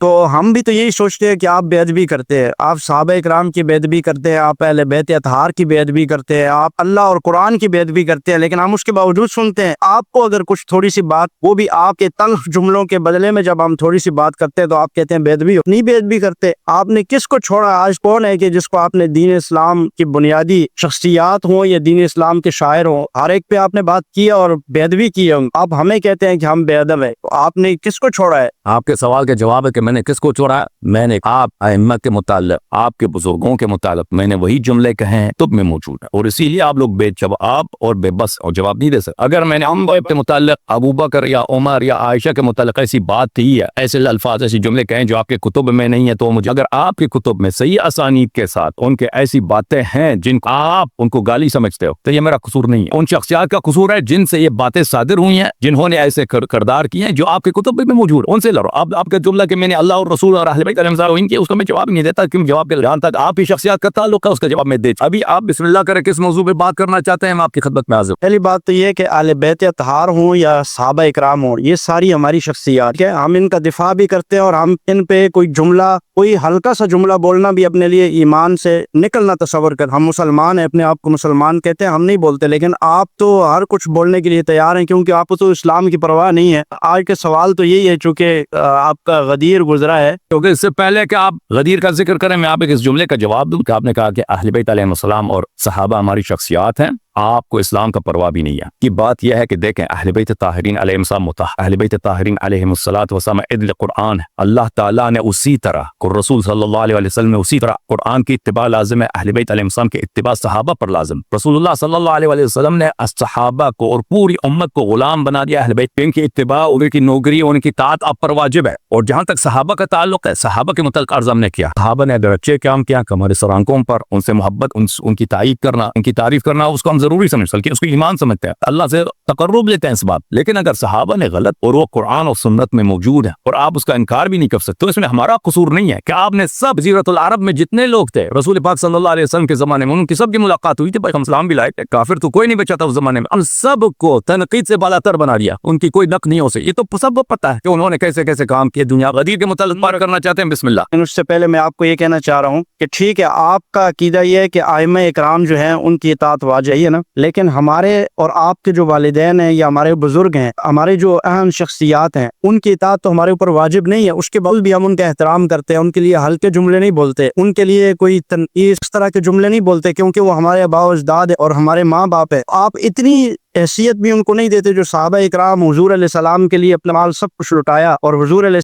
تو ہم بھی تو یہی سوچتے ہیں کہ آپ بے ادبی کرتے ہیں، آپ صحابہ اکرام کی بے ادبی کرتے ہیں، آپ اہل بیت اطہار کی بے ادبی کرتے ہیں، آپ اللہ اور قرآن کی بے ادبی کرتے ہیں، لیکن ہم اس کے باوجود سنتے ہیں۔ آپ کو اگر کچھ تھوڑی سی بات، وہ بھی آپ کے تلخ جملوں کے بدلے میں جب ہم تھوڑی سی بات کرتے ہیں تو آپ کہتے ہیں بے ادبی ہو، نہیں بے ادبی کرتے۔ آپ نے کس کو چھوڑا؟ آج کون ہے کہ جس کو آپ نے دین اسلام کی بنیادی شخصیات ہوں یا دین اسلام کے شاعر ہوں، ہر ایک پہ آپ نے بات کی اور بے ادبی کی ہے، آپ ہمیں کہتے ہیں کہ ہم بے ادب ہیں؟ تو آپ نے کس کو چھوڑا ہے؟ آپ کے سوال کا جواب ہے کہ میں نے کس کو چھوڑا؟ میں نے آپ ائمہ کے متعلق، آپ کے بزرگوں کے متعلق میں نے وہی جملے کہے ہیں تب میں موجود ہے، اور اسی لیے آپ لوگ بے جواب اور بے بس اور جواب نہیں دے سکتے۔ اگر میں نے ہم کے متعلق ابو بکر یا عمر یا عائشہ کے متعلق ایسی بات تھی ہے، ایسے الفاظ ایسی جملے کہیں جو آپ کے کتب میں نہیں ہے، تو مجھے اگر آپ کے کتب میں صحیح اسانید کے ساتھ ان کے ایسی باتیں ہیں جن کو آپ ان کو گالی سمجھتے ہو، تو یہ میرا قصور نہیں ہے، ان شخصیات کا قصور ہے جن سے یہ باتیں صادر ہوئی ہیں، جنہوں نے ایسے کردار کیے ہیں جو آپ کے کتب میں موجود ہیں، ان سے لڑو۔ اب آپ کا جملہ کہ میں نے اللہ اور رسول اور اہل بیت علیہ السلام کی، اس کا میں جواب نہیں دیتا، کیوں جواب کے جہاں تک آپ کی شخصیات کا تعلق ہے اس کا جواب میں دے۔ ابھی آپ بسم اللہ کریں کس موضوع پہ بات کرنا چاہتے ہیں، میں آپ کی خدمت میں حاضر ہوں۔ پہلی بات تو یہ کہ اہل بیت اطہار ہوں یا صحابہ اکرام ہوں، یہ ساری ہماری شخصیات ہے، ہم ان کا دفاع بھی کرتے ہیں، اور ہم ان پہ کوئی جملہ، کوئی ہلکا سا جملہ بولنا بھی اپنے لیے ایمان سے نکلنا تصور کر۔ ہم مسلمان ہیں، اپنے آپ کو مسلمان کہتے ہیں، ہم نہیں بولتے، لیکن آپ تو ہر کچھ بولنے کے لیے تیار ہیں، کیونکہ آپ کو تو اسلام کی پرواہ نہیں ہے۔ آج کے سوال تو یہی ہے، چونکہ آپ کا غدیر گزرا ہے، کیونکہ اس سے پہلے کہ آپ غدیر کا ذکر کریں، میں آپ ایک اس جملے کا جواب دوں کہ آپ نے کہا کہ اہل بیت علیہ السلام اور صحابہ ہماری شخصیات ہیں، آپ کو اسلام کا پرواہ بھی نہیں ہے۔ کی بات یہ ہے کہ دیکھیں، اہل بیت طاہرین علیہم السلام اہل بیت طاہرین علیہم الصلوۃ عدل قرآن ہے، اللہ تعالیٰ نے اسی طرح رسول صلی اللہ علیہ وسلم نے اسی طرح قرآن کی اتباع لازم ہے، اہل بیت علیہ السلام کی اتباع صحابہ پر لازم۔ رسول اللہ صلی اللہ علیہ وسلم نے صحابہ کو اور پوری امت کو غلام بنا دیا، اہل بیت ان کی اتباع، ان کی نوکری، ان کی اطاعت آپ پر واجب ہے۔ اور جہاں تک صحابہ کا تعلق ہے، صحابہ کے متعلق عرض ہم نے کیا، صحابہ نے اگر اچھے کام کیا، ہمارے سر آنکھوں پر ان سے محبت، ان کی تعریف کرنا، ان کی تعریف کرنا، اس کو ہم ضروری سمجھتے ہیں، اس کو ایمان سمجھتے ہیں، اللہ سے تقرب لیتے ہیں اس بات۔ لیکن اگر صحابہ نے غلط اور وہ قرآن اور سنت میں موجود ہے اور آپ اس کا انکار بھی نہیں کر سکتے، تو اس میں ہمارا قصور نہیں ہے کہ آپ نے سب جزیرۃ العرب میں جتنے لوگ تھے رسول پاک صلی اللہ علیہ وسلم کے زمانے میں، ان کی سب کی ملاقات ہوئی تھی، ہم سلام بھی لائے تھے، کافر تو کوئی نہیں بچا تھا اس زمانے میں، ہم سب کو تنقید سے بالا تر بنا دیا، ان کی کوئی نقد نہیں ہو سکی۔ یہ تو سب پتہ ہے کہ انہوں نے کیسے کیسے کام کیے۔ دنیا غدیر کے متعلق بات کرنا چاہتے ہیں، بسم اللہ۔ اس سے پہلے میں آپ کو یہ کہنا چاہ رہا ہوں کہ ٹھیک ہے، آپ کا عقیدہ یہ ہے کہ ائمہ اکرام جو ہیں ان کی اطاعت واجب ہے نا، لیکن ہمارے اور آپ کے جو والدین ہیں یا ہمارے بزرگ ہیں، ہمارے جو اہم شخصیات ہیں، ان کی اطاعت تو ہمارے اوپر واجب نہیں ہے، اس کے باوجود بھی ہم ان کا احترام کرتے ہیں، ان کے لیے ہلکے جملے نہیں بولتے، ان کے لیے کوئی اس طرح کے جملے نہیں بولتے، کیونکہ وہ ہمارے آباء و اجداد ہیں اور ہمارے ماں باپ ہیں۔ آپ اتنی حیثیت بھی ان کو نہیں دیتے جو صحابہ اکرام حضور علیہ السلام کے لیے اپنا مال سب کچھ لٹایا، اور حضور علیہ